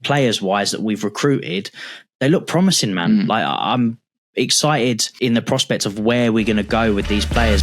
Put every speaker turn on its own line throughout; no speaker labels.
players wise that we've recruited, they look promising, man. Like, I'm excited in the prospect of where we're going to go with these players.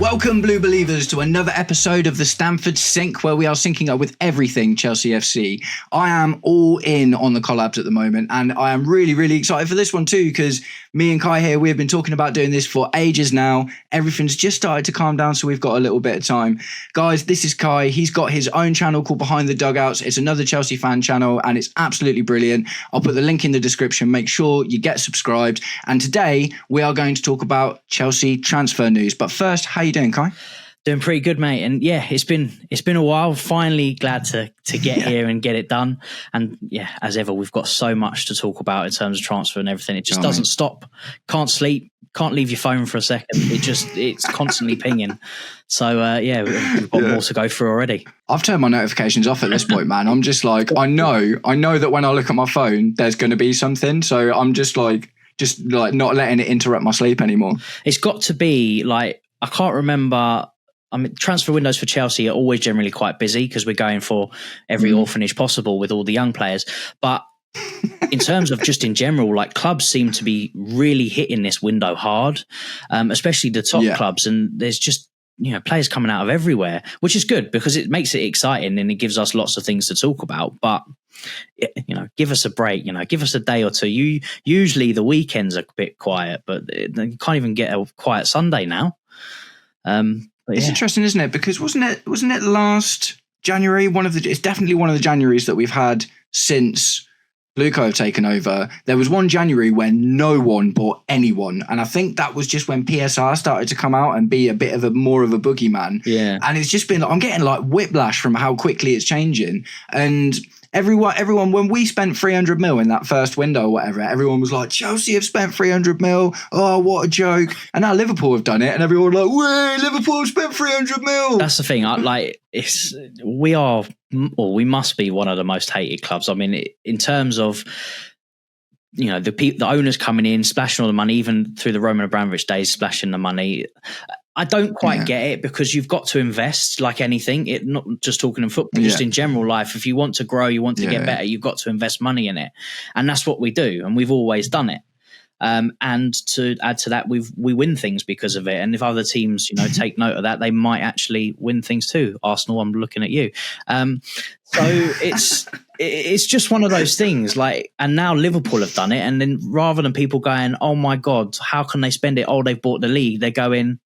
Welcome, Blue Believers, to another episode of the Stamford Sync, where we are syncing up with everything Chelsea FC. I am all in on the collabs at the moment, and I am really, really excited for this one too, because me and Kai here, we have been talking about doing this for ages now. Everything's just started to calm down, so we've got a little bit of time. Guys, this is Kai. He's got his own channel called Behind the Dugouts. It's another Chelsea fan channel, and it's absolutely brilliant. I'll put the link in the description. Make sure you get subscribed. And today, we are going to talk about Chelsea transfer news. But first, how you doing, Kai?
Doing pretty good, mate. And yeah, it's been a while. Finally glad to get here and get it done. And yeah, as ever, we've got so much to talk about in terms of transfer and everything. It just doesn't stop. Can't sleep. Can't leave your phone for a second. It's constantly pinging. So yeah, we've got more to go through already.
I've turned my notifications off at this point, man. I'm just like, I know that when I look at my phone, there's going to be something. So I'm just like not letting it interrupt my sleep anymore.
It's got to be like, I can't remember. I mean, transfer windows for Chelsea are always generally quite busy because we're going for every orphanage possible with all the young players. But in terms of just in general, like, clubs seem to be really hitting this window hard, especially the top clubs. And there's just, players coming out of everywhere, which is good because it makes it exciting and it gives us lots of things to talk about. But, give us a break, give us a day or two. Usually the weekends are a bit quiet, but you can't even get a quiet Sunday now.
It's interesting, isn't it? Because wasn't it last January? It's definitely one of the Januaries that we've had since Blueco have taken over. There was one January when no one bought anyone, and I think that was just when PSR started to come out and be a bit of more of a boogeyman.
Yeah,
and it's just been, I'm getting like whiplash from how quickly it's changing. And everyone, when we spent 300 mil in that first window or whatever, everyone was like, Chelsea have spent 300 mil. Oh, what a joke. And now Liverpool have done it, and everyone was like, way, Liverpool have spent 300 mil.
That's the thing. We must be one of the most hated clubs. I mean, in terms of, the owners coming in, splashing all the money, even through the Roman Abramovich days, splashing the money. I don't quite get it, because you've got to invest like anything. Not just talking in football, just in general life. If you want to grow, you want to get better, you've got to invest money in it. And that's what we do. And we've always done it. And to add to that, we win things because of it. And if other teams, take note of that, they might actually win things too. Arsenal, I'm looking at you. So it's just one of those things. Like, and now Liverpool have done it. And then rather than people going, oh my God, how can they spend it? Oh, they've bought the league. They're going,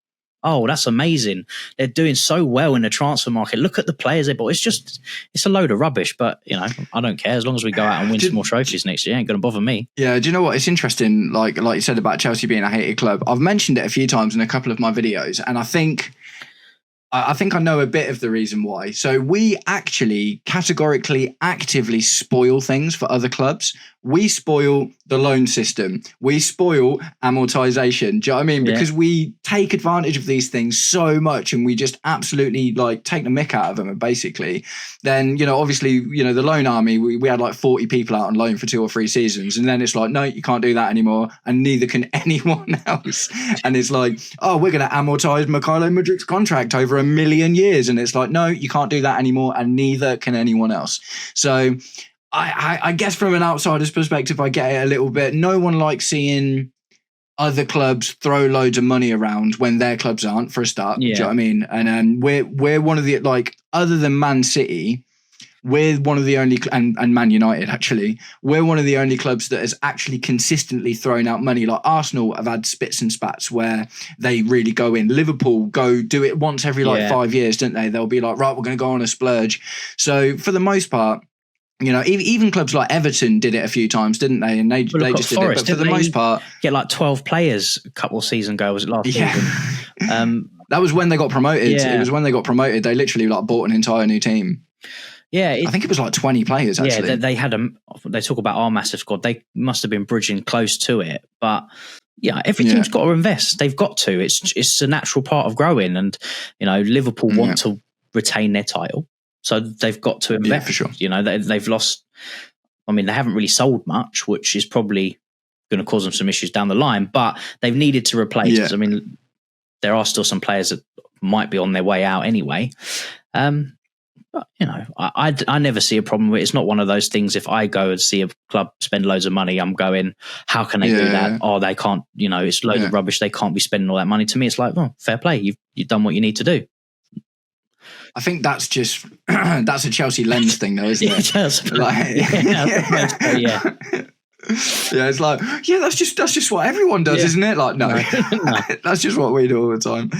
oh, that's amazing. They're doing so well in the transfer market. Look at the players they bought. It's a load of rubbish, but, I don't care. As long as we go out and win some more trophies next year, it ain't going to bother me. Yeah,
do you know what? It's interesting, like you said about Chelsea being a hated club. I've mentioned it a few times in a couple of my videos, and I think I know a bit of the reason why. So we actually categorically, actively spoil things for other clubs. We spoil the loan system. We spoil amortization. Do you know what I mean? Because we take advantage of these things so much, and we just absolutely take the mick out of them. And basically, then, obviously, the loan army, we had like 40 people out on loan for 2 or 3 seasons. And then it's like, no, you can't do that anymore. And neither can anyone else. And it's like, oh, we're going to amortize Mykhailo Mudrik's contract over 1 million years. And it's like, no, you can't do that anymore. And neither can anyone else. So I guess from an outsider's perspective, I get it a little bit. No one likes seeing other clubs throw loads of money around when their clubs aren't, for a start. Do you know what I mean? And we're one of the, other than Man City, we're one of the only, and Man United actually, we're one of the only clubs that has actually consistently thrown out money. Like Arsenal have had spits and spats where they really go in. Liverpool go do it once every 5 years, don't they? They'll be like, right, we're going to go on a splurge. So for the most part, even clubs like Everton did it a few times, didn't they? And they just
Forest,
did it. But for the most part,
get like 12 players a couple of seasons ago. Was it last season?
That was when they got promoted. It was when they got promoted. They literally bought an entire new team.
Yeah,
I think it was like 20 players. Actually,
they had They talk about our massive squad. They must have been bridging close to it, but every team's got to invest. They've got to. It's a natural part of growing, and Liverpool want to retain their title. So they've got to invest.
Yeah, for sure.
They've lost. I mean, they haven't really sold much, which is probably going to cause them some issues down the line. But they've needed to replace.
Yeah.
I mean, there are still some players that might be on their way out anyway. But, you know, I never see a problem with it. It's not one of those things. If I go and see a club spend loads of money, I'm going, how can they do that? Oh, they can't, you know, it's loads of rubbish. They can't be spending all that money. To me, it's like, well, fair play. You've done what you need to do.
I think that's just that's a Chelsea lens thing, though, isn't it? Yeah, it's like, that's just what everyone does, isn't it? Like, no. That's just what we do all the time.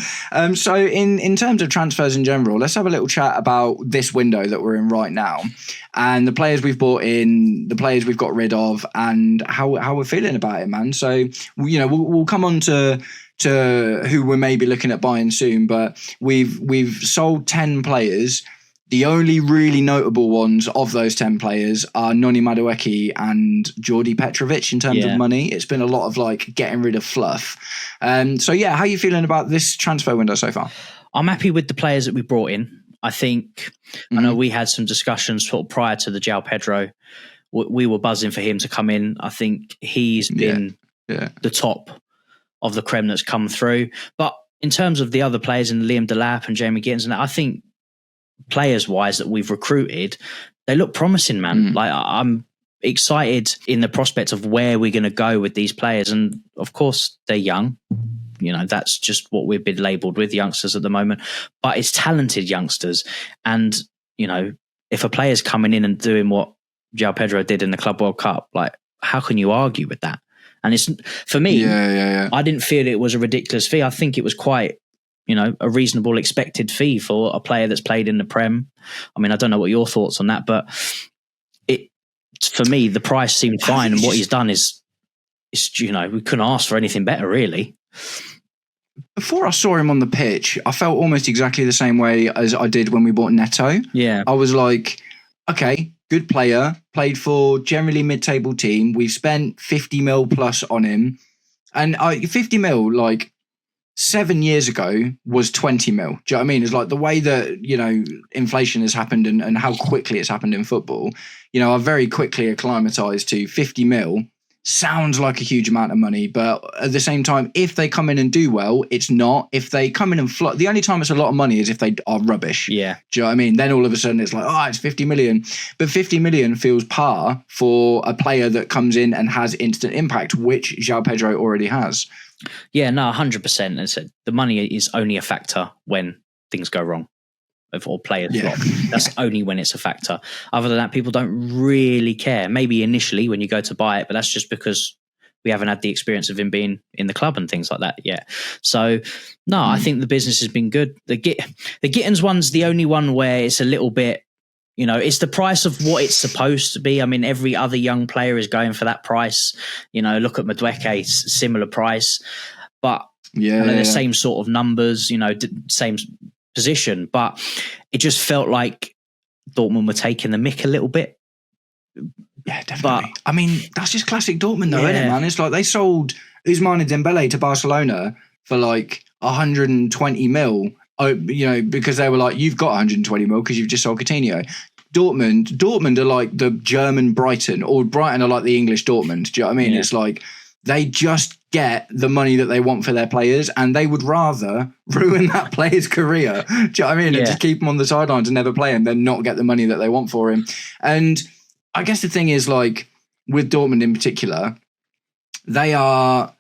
So in terms of transfers in general, let's have a little chat about this window that we're in right now, and the players we've bought in, the players we've got rid of, and how we're feeling about it, man. So, you know, we'll come on to who we're maybe looking at buying soon, but we've sold 10 players. The only really notable ones of those 10 players are Noni Madueke and Jordi Petrovic in terms of money. It's been a lot of like getting rid of fluff. So how are you feeling about this transfer window so far?
I'm happy with the players that we brought in. I think, I know we had some discussions sort of prior to the João Pedro. We were buzzing for him to come in. I think he's been the top of the creme that's come through. But in terms of the other players, and Liam Delap and Jamie Gittins, and I think players wise that we've recruited, they look promising, man. Like, I'm excited in the prospect of where we're going to go with these players. And of course they're young, you know, that's just what we've been labelled with, youngsters at the moment, but it's talented youngsters. And, you know, if a player's coming in and doing what João Pedro did in the Club World Cup, like, how can you argue with that? And it's, for me, I didn't feel it was a ridiculous fee. I think it was quite, you know, a reasonable expected fee for a player that's played in the Prem. I mean, I don't know what your thoughts on that, but for me, the price seemed fine. And what he's done is, you know, we couldn't ask for anything better, really.
Before I saw him on the pitch, I felt almost exactly the same way as I did when we bought Neto.
Yeah.
I was like, okay, good player, played for generally mid-table team. We've spent 50 mil plus on him. And 50 mil, like, 7 years ago was 20 mil. Do you know what I mean? It's like the way that, you know, inflation has happened and how quickly it's happened in football. You know, I've very quickly acclimatized to 50 mil. Sounds like a huge amount of money, but at the same time, if they come in and do well, it's not. If they come in and flop, the only time it's a lot of money is if they are rubbish.
Yeah.
Do you know what I mean? Then all of a sudden it's like, it's 50 million. But 50 million feels par for a player that comes in and has instant impact, which João Pedro already has.
Yeah, no, 100%. And so the money is only a factor when things go wrong or players flop. That's only when it's a factor. Other than that, people don't really care. Maybe initially when you go to buy it, but that's just because we haven't had the experience of him being in the club and things like that yet. So, no, I think the business has been good. The Gittins one's the only one where it's a little bit, you know, it's the price of what it's supposed to be. I mean, every other young player is going for that price. You know, look at Madueke, similar price, but the same sort of numbers, you know, same position. But it just felt like Dortmund were taking the mick a little bit.
Yeah, definitely. But, I mean, that's just classic Dortmund though, isn't it, man? It's like they sold Ousmane Dembele to Barcelona for like 120 mil. You know, because they were like, you've got 120 mil because you've just sold Coutinho. Dortmund are like the German Brighton, or Brighton are like the English Dortmund. Do you know what I mean? Yeah. It's like they just get the money that they want for their players, and they would rather ruin that player's career. Do you know what I mean? And just keep him on the sidelines and never play him than not get the money that they want for him. And I guess the thing is, like, with Dortmund in particular, they are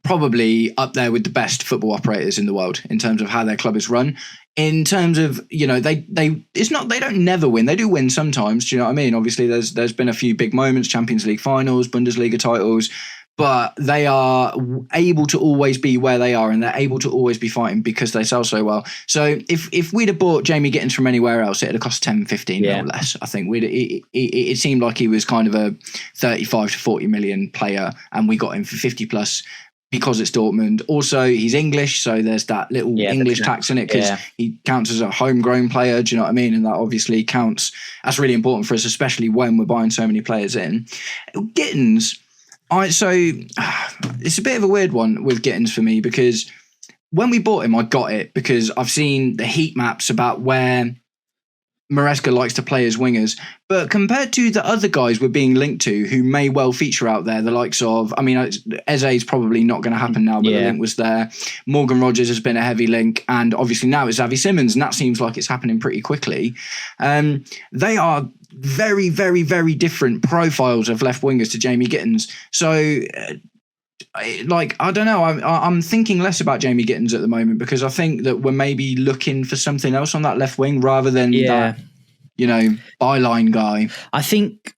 probably up there with the best football operators in the world in terms of how their club is run. In terms of, you know, they don't never win. They do win sometimes. Do you know what I mean? Obviously, there's been a few big moments, Champions League finals, Bundesliga titles, but they are able to always be where they are, and they're able to always be fighting because they sell so well. So if we'd have bought Jamie Gittins from anywhere else, it'd have cost 10, 15 mil less. I think it seemed like he was kind of a 35 to 40 million player, and we got him for 50 plus. Because it's Dortmund. Also, he's English, so there's that little English tax in it because he counts as a homegrown player. Do you know what I mean? And that obviously counts. That's really important for us, especially when we're buying so many players in. Gittins, it's a bit of a weird one with Gittins for me because when we bought him, I got it because I've seen the heat maps about where Maresca likes to play as wingers. But compared to the other guys we're being linked to who may well feature out there, the likes of, I mean, Eze's probably not going to happen now, but the link was there. Morgan Rogers has been a heavy link, and obviously now it's Xavi Simons, and that seems like it's happening pretty quickly. They are very, very, very different profiles of left wingers to Jamie Gittins. So, I don't know. I'm thinking less about Jamie Gittins at the moment because I think that we're maybe looking for something else on that left wing rather than that, byline guy.
I think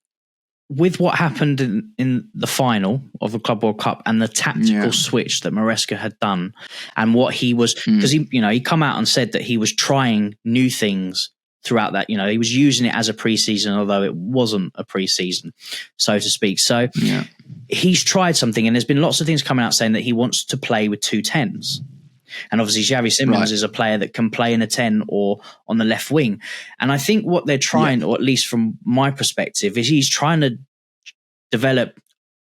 with what happened in the final of the Club World Cup and the tactical switch that Maresca had done, and what he was, because he come out and said that he was trying new things throughout that, he was using it as a preseason, although it wasn't a preseason, so to speak. So he's tried something, and there's been lots of things coming out saying that he wants to play with 2 10s. And obviously Xavi Simons is a player that can play in a 10 or on the left wing. And I think what they're trying, or at least from my perspective, is he's trying to develop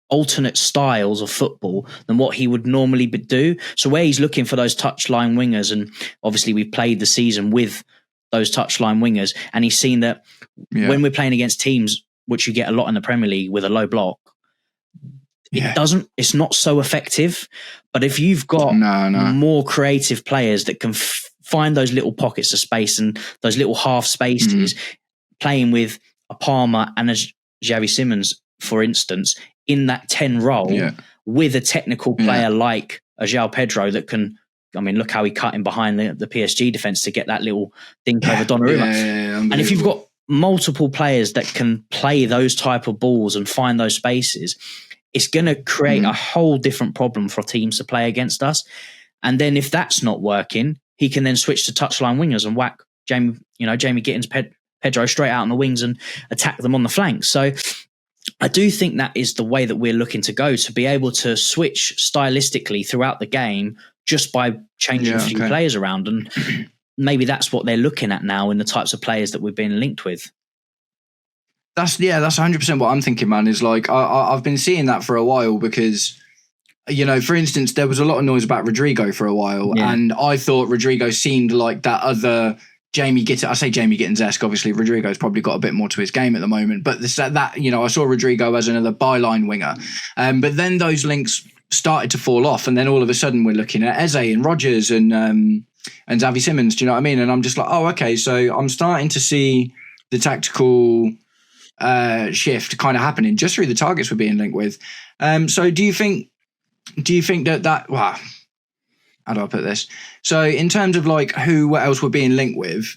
alternate styles of football than what he would normally do. So where he's looking for those touchline wingers, and obviously we've played the season with those touchline wingers, and he's seen that when we're playing against teams, which you get a lot in the Premier League with a low block, it's not so effective. But if you've got more creative players that can find those little pockets of space and those little half spaces, playing with a Palmer and a Xavi Simons, for instance, in that 10 role with a technical player like a João Pedro that can, I mean, look how he cut in behind the PSG defence to get that little dink over Donnarumma. And if you've got multiple players that can play those type of balls and find those spaces, it's going to create a whole different problem for teams to play against us. And then if that's not working, he can then switch to touchline wingers and whack Jamie Gittins, Pedro straight out on the wings and attack them on the flanks. So I do think that is the way that we're looking to go, to be able to switch stylistically throughout the game just by changing a few players around. And maybe that's what they're looking at now in the types of players that we've been linked with.
That's 100% what I'm thinking, man, is like, I've been seeing that for a while because, for instance, there was a lot of noise about Rodrigo for a while. And I thought Rodrigo seemed like that other Jamie Gittins. I say Jamie Gittins-esque, obviously Rodrigo's probably got a bit more to his game at the moment, but I saw Rodrigo as another byline winger. But then those links started to fall off, and then all of a sudden we're looking at Eze and Rogers and Xavi Simons. Do you know what I mean? And I'm just like, oh, okay. So I'm starting to see the tactical shift kind of happening just through the targets we're being linked with. So do you think that wow, how do I put this? So in terms of like what else we're being linked with,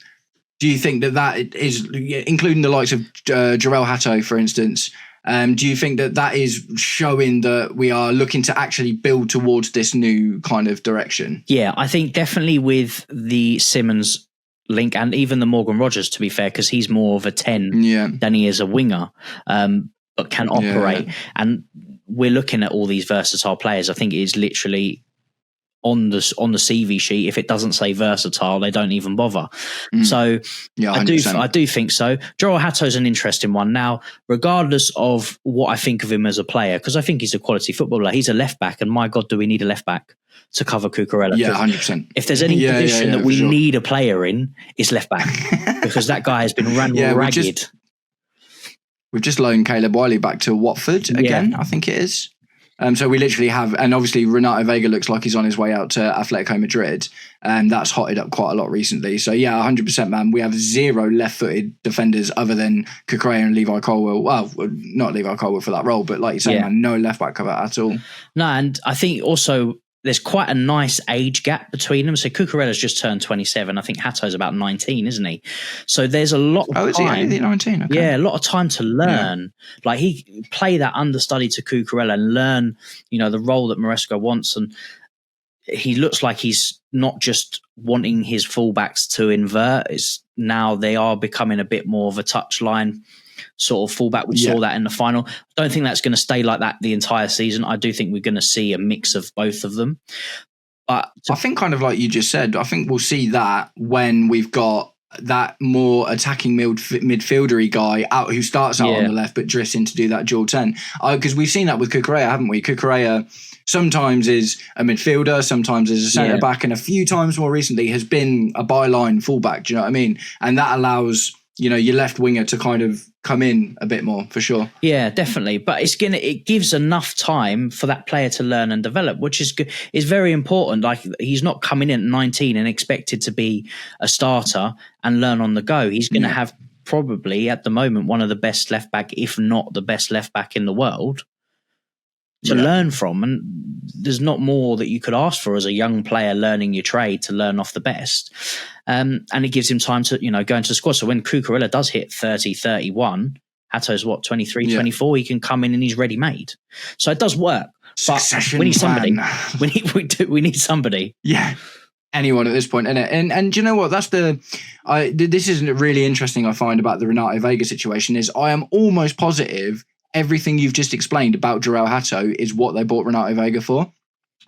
do you think that is, including the likes of Jarell Hatto, for instance, do you think that is showing that we are looking to actually build towards this new kind of direction? Yeah,
I think definitely with the Simons link and even the Morgan Rogers, to be fair, because he's more of a 10 than he is a winger, but can operate. And we're looking at all these versatile players. I think it is literally on the CV sheet. If it doesn't say versatile, they don't even bother. So I do think so. Joel Hatto's an interesting one. Now, regardless of what I think of him as a player, because I think he's a quality footballer, he's a left back, and my God, do we need a left back to cover Cucurella?
Yeah, 100%.
If there's any position that we need a player in, it's left back, because that guy has been ragged.
We've just loaned Caleb Wiley back to Watford again, I think it is. So we literally have, and obviously Renato Vega looks like he's on his way out to Atletico Madrid. That's hotted up quite a lot recently. So 100%, man. We have 0 left-footed defenders other than Cucurella and Levi Colwill. Well, not Levi Colwill for that role, but like you say, man, no left-back cover at all.
No, and I think also there's quite a nice age gap between them. So Cucurella's just turned 27. I think Hatto's about 19, isn't he? So there's a lot of time.
Is he only 19? Okay.
Yeah, a lot of time to learn. Yeah. Like he play that understudy to Cucurella and learn, the role that Maresca wants. And he looks like he's not just wanting his fullbacks to invert. It's now they are becoming a bit more of a touchline sort of fullback. We saw that in the final. I don't think that's going to stay like that the entire season. I do think we're going to see a mix of both of them. But
I think kind of like you just said, I think we'll see that when we've got that more attacking midfieldery guy out who starts out on the left but drifts in to do that dual 10. Because we've seen that with Cucurella, haven't we? Cucurella sometimes is a midfielder, sometimes is a centre back, and a few times more recently has been a byline fullback. Do you know what I mean? And that allows your left winger to kind of come in a bit more, for sure.
Yeah, definitely. But it gives enough time for that player to learn and develop, which is good. Is very important. Like, he's not coming in at 19 and expected to be a starter and learn on the go. He's going to have probably at the moment one of the best left back, if not the best left back in the world, to learn from. And there's not more that you could ask for as a young player learning your trade, to learn off the best. And it gives him time to, go into the squad. So when Cucurella does hit 30, 31, Hato's 23, 24, he can come in and he's ready made. So it does work.
Succession
but we need somebody.
plan.
We need somebody.
Yeah. Anyone at this point, innit? And do you know what? This is really interesting, I find, about the Renato Vega situation, is I am almost positive everything you've just explained about João Hato is what they bought Renato Vega for.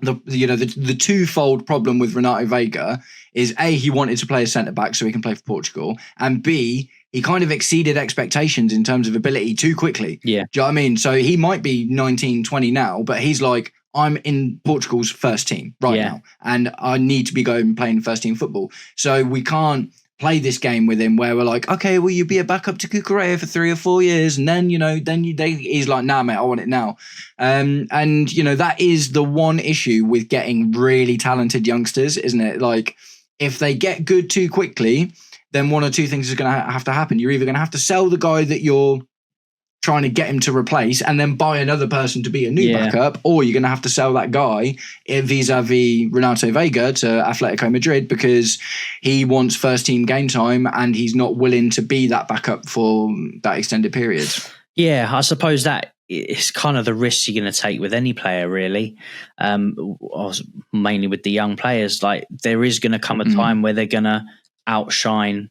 The twofold problem with Renato Vega is A, he wanted to play as centre-back so he can play for Portugal, and B, he kind of exceeded expectations in terms of ability too quickly.
Yeah.
Do you know what I mean? So he might be 19, 20 now, but he's like, I'm in Portugal's first team now, and I need to be going and playing first team football. So we can't play this game with him where we're like, okay, will you be a backup to Cucurella for 3 or 4 years? And then, he's like, nah, mate, I want it now. And that is the one issue with getting really talented youngsters, isn't it? Like, if they get good too quickly, then one or two things is going to have to happen. You're either going to have to sell the guy that you're trying to get him to replace and then buy another person to be a new backup, or you're going to have to sell that guy vis-a-vis Renato Vega to Atletico Madrid because he wants first team game time and he's not willing to be that backup for that extended period.
Yeah, I suppose that is kind of the risk you're going to take with any player, really. Mainly with the young players. Like, there is going to come a time where they're going to outshine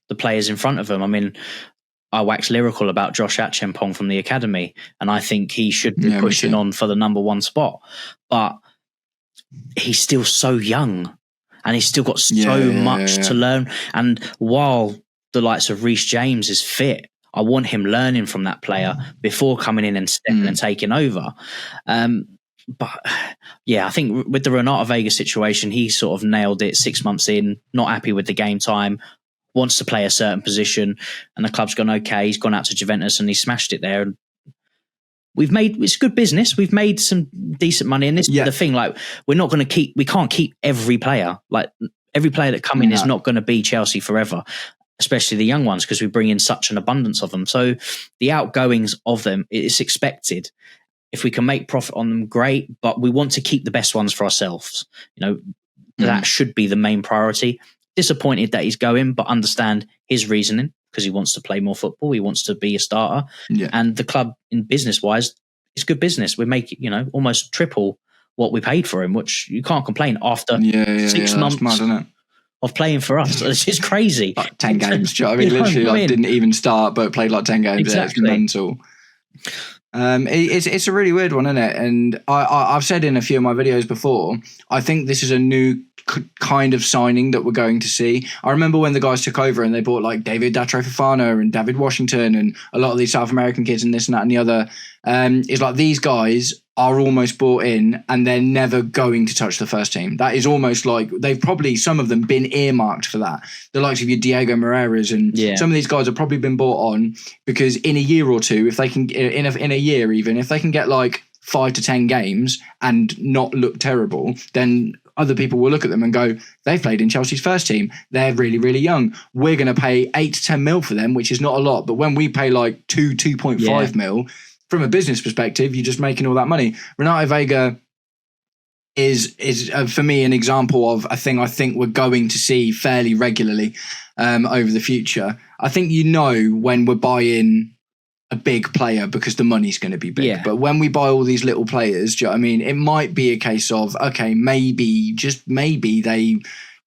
the players in front of them. I mean, I wax lyrical about Josh Achampong from the academy, and I think he should be pushing on for the number one spot. But he's still so young, and he's still got so much to learn. And while the likes of Reece James is fit, I want him learning from that player before coming in and stepping and taking over. But I think with the Renato Vega situation, he sort of nailed it 6 months in, not happy with the game time, wants to play a certain position, and the club's gone, okay, he's gone out to Juventus and he smashed it there. And it's good business. We've made some decent money. And this is the thing, like, we can't keep every player. Like, every player that come in is not going to be Chelsea forever, especially the young ones, because we bring in such an abundance of them. So the outgoings of them, it's expected. If we can make profit on them, great, but we want to keep the best ones for ourselves. That should be the main priority. Disappointed that he's going, but understand his reasoning, because he wants to play more football. He wants to be a starter. Yeah. And the club, in business-wise, it's good business. We make, almost triple what we paid for him, which you can't complain after 6 months of playing for us. It's just crazy.
Like 10 games. Do you know what I mean? Literally, I didn't even start, but played like 10 games. Exactly. It's mental. It's a really weird one, isn't it? And I've said in a few of my videos before, I think this is a new kind of signing that we're going to see. I remember when the guys took over and they bought like David Datro Fofana and David Washington and a lot of these South American kids and this and that and the other. It's like these guys are almost bought in and they're never going to touch the first team. That is almost like they've probably, some of them, been earmarked for that. The likes of your Diego Moreiras and some of these guys have probably been bought on because in a year or two, if they can, in a year even, if they can get like 5 to 10 games and not look terrible, then other people will look at them and go, they've played in Chelsea's first team. They're really, really young. We're going to pay 8 to 10 mil for them, which is not a lot. But when we pay like 2.5 mil, from a business perspective, you're just making all that money. Renato Vega is for me an example of a thing I think we're going to see fairly regularly over the future. I think when we're buying a big player because the money's going to be big. Yeah. But when we buy all these little players, do you know what I mean? It might be a case of, okay, maybe, just maybe they,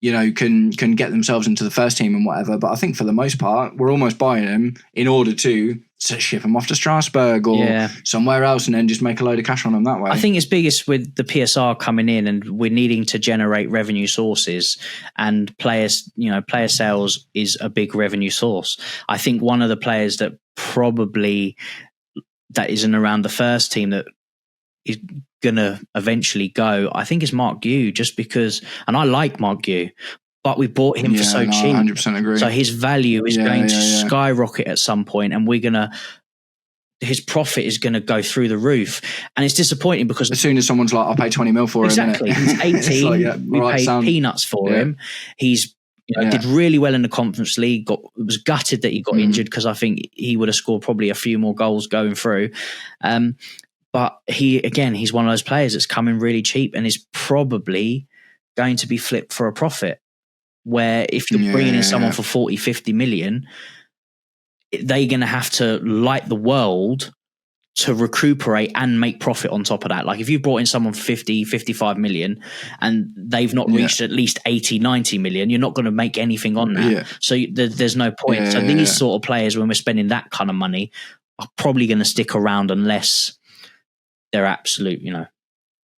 can get themselves into the first team and whatever. But I think for the most part, we're almost buying them in order to ship them off to Strasbourg or somewhere else and then just make a load of cash on them that way.
I think it's biggest with the PSR coming in and we're needing to generate revenue sources, and players, player sales is a big revenue source. I think one of the players that probably that isn't around the first team that is going to eventually go, I think is Mark Gue, just because, and I like Mark Gue, but we bought him for so cheap.
100% agree.
So his value is going to skyrocket at some point, and his profit is going to go through the roof. And it's disappointing because
as soon as someone's like, I'll pay 20 mil for him.
Exactly. He's 18. We paid peanuts for him. He's did really well in the Conference League. Was gutted that he got injured, because I think he would have scored probably a few more goals going through. But he's one of those players that's coming really cheap and is probably going to be flipped for a profit. Where if you're bringing in someone for 40, 50 million, they're going to have to light the world to recuperate and make profit on top of that. Like if you brought in someone for 50, 55 million and they've not reached at least 80, 90 million, you're not going to make anything on that. Yeah. So there's no point. So these sort of players, when we're spending that kind of money, are probably going to stick around unless they're absolute,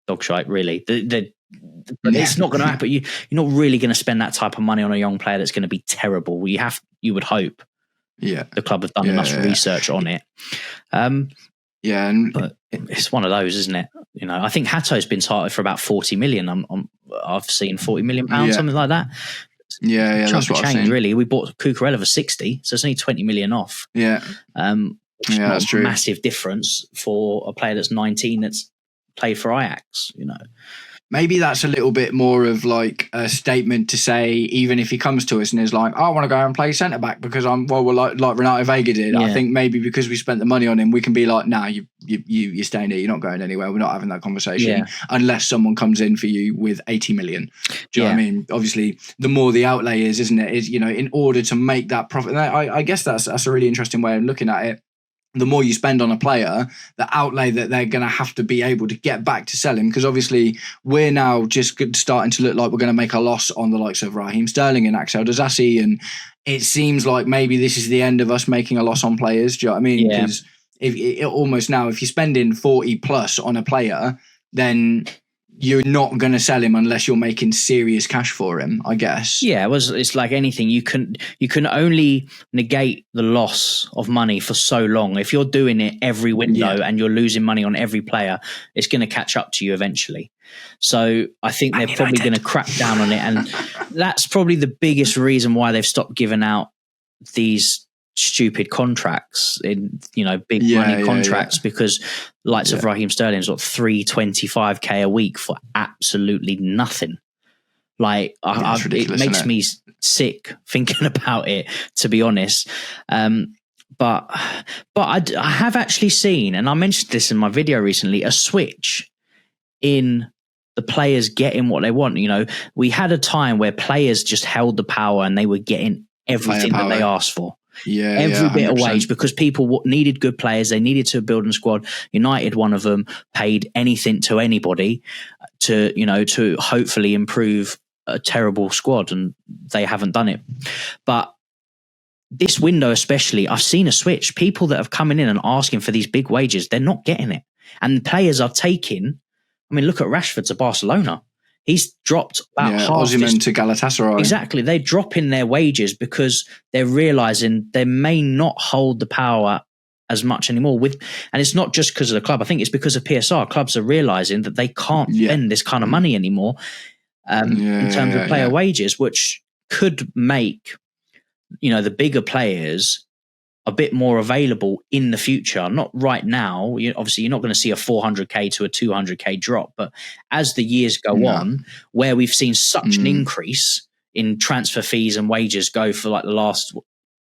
dog shite, really. It's not going to happen. You're not really going to spend that type of money on a young player that's going to be terrible. You would hope. Yeah, the club have done enough research on it. But it's one of those, isn't it? I think Hato's been targeted for about 40 million. I've seen 40 million pounds, something like that.
That's what I've seen.
Really. We bought Cucurella for 60, so it's only 20 million off.
That's true.
Massive difference for a player that's 19 that's played for Ajax.
Maybe that's a little bit more of like a statement to say, even if he comes to us and is like, I want to go and play centre back because like Renato Vega did. I think maybe because we spent the money on him, we can be like, nah, you're staying here. You're not going anywhere. We're not having that conversation unless someone comes in for you with 80 million. Do you know what I mean? Obviously, the more the outlay is, isn't it? Is, in order to make that profit. I guess that's a really interesting way of looking at it. The more you spend on a player, the outlay that they're going to have to be able to get back to sell him, because obviously we're now just starting to look like we're going to make a loss on the likes of Raheem Sterling and Axel Disasi, and it seems like maybe this is the end of us making a loss on players. Do you know what I mean? Because if you're spending 40 plus on a player, then you're not going to sell him unless you're making serious cash for him, I guess. Yeah,
it's like anything. You can only negate the loss of money for so long. If you're doing it every window and you're losing money on every player, it's going to catch up to you eventually. So I think they're probably going to crack down on it. And that's probably the biggest reason why they've stopped giving out these stupid contracts in big money contracts, because likes of Raheem Sterling's got $325K a week for absolutely nothing. Like it makes me sick thinking about it, to be honest. But I have actually seen, and I mentioned this in my video recently, a switch in the players getting what they want. We had a time where players just held the power and they were getting everything that they asked for. Every bit of wage, because people needed good players. They needed to build a squad. United, one of them, paid anything to anybody to hopefully improve a terrible squad, and they haven't done it. But this window especially, I've seen a switch. People that have come in and asking for these big wages, they're not getting it. And players are taking, look at Rashford to Barcelona. He's dropped about half.
Osimhen to Galatasaray.
Exactly. They're dropping their wages because they're realising they may not hold the power as much anymore. And it's not just because of the club. I think it's because of PSR. Clubs are realising that they can't spend this kind of money anymore in terms of player wages, which could make the bigger players a bit more available in the future. Not right now. Obviously, you're not going to see a 400K to a 200K drop, but as the years go on, where we've seen such an increase in transfer fees and wages go for like the last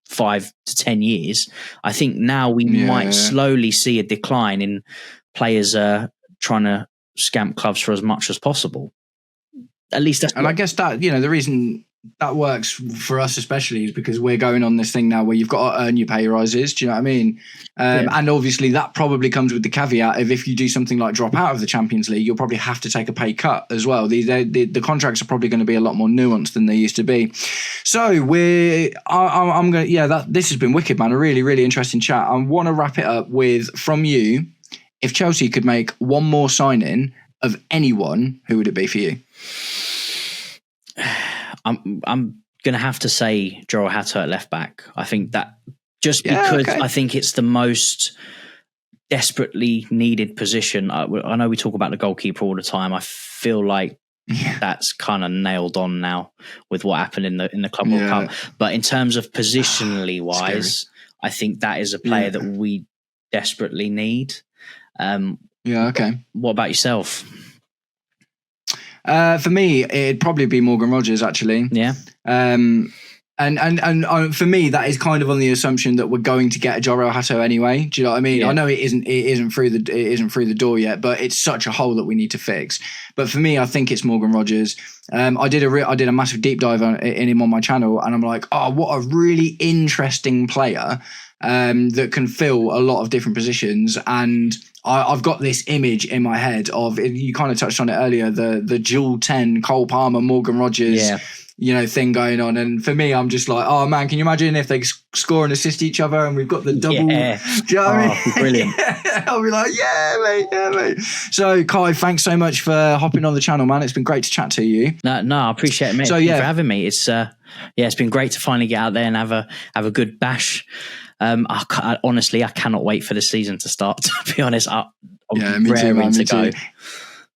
5 to 10 years, I think now we might slowly see a decline in players trying to scamp clubs for as much as possible. At least that's...
And I guess that, the reason that works for us especially is because we're going on this thing now where you've got to earn your pay rises. Do you know what I mean? And obviously that probably comes with the caveat of if you do something like drop out of the Champions League, you'll probably have to take a pay cut as well. The contracts are probably going to be a lot more nuanced than they used to be. So I'm going to, this has been wicked, man. A really, really interesting chat. I want to wrap it up with, from you, if Chelsea could make one more signing of anyone, who would it be for you?
I'm going to have to say Joel Hatter at left back. I think that just because I think it's the most desperately needed position. I know we talk about the goalkeeper all the time. I feel like that's kind of nailed on now with what happened in the Club World Cup. But in terms of positionally wise, I think that is a player that we desperately need.
Okay.
What about yourself?
For me, it'd probably be Morgan Rogers, actually.
Yeah.
And for me, that is kind of on the assumption that we're going to get a Jorel Hato anyway. Do you know what I mean?
Yeah.
I know it isn't through the door yet, but it's such a hole that we need to fix. But for me, I think it's Morgan Rogers. I did a massive deep dive in him on my channel, and I'm like, oh, what a really interesting player that can fill a lot of different positions. And I've got this image in my head of, you kind of touched on it earlier, the dual 10 Cole Palmer, Morgan Rogers. Yeah. Thing going on. And for me, I'm just like, oh man, can you imagine if they score and assist each other and we've got the double?
Yeah.
Do you know what I mean?
Brilliant.
I'll be like, yeah, mate. So Kai, thanks so much for hopping on the channel, man. It's been great to chat to you.
No, I appreciate it, mate. So, for having me. It's it's been great to finally get out there and have a good bash. Honestly, I cannot wait for the season to start. To be honest, I'm raring to go.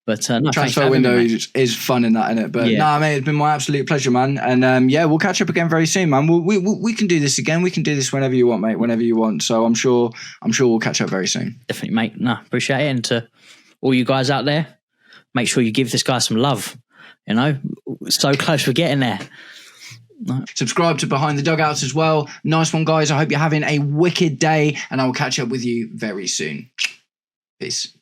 But
transfer window is fun in that, innit? But mate, it's been my absolute pleasure, man. And we'll catch up again very soon, man. We can do this again. We can do this whenever you want, mate. Whenever you want. So I'm sure we'll catch up very soon.
Definitely, mate. No, appreciate it. And to all you guys out there, make sure you give this guy some love. So close, we're getting there. No.
Subscribe to Behind the Dugouts as well. Nice one, guys. I hope you're having a wicked day, and I will catch up with you very soon. Peace.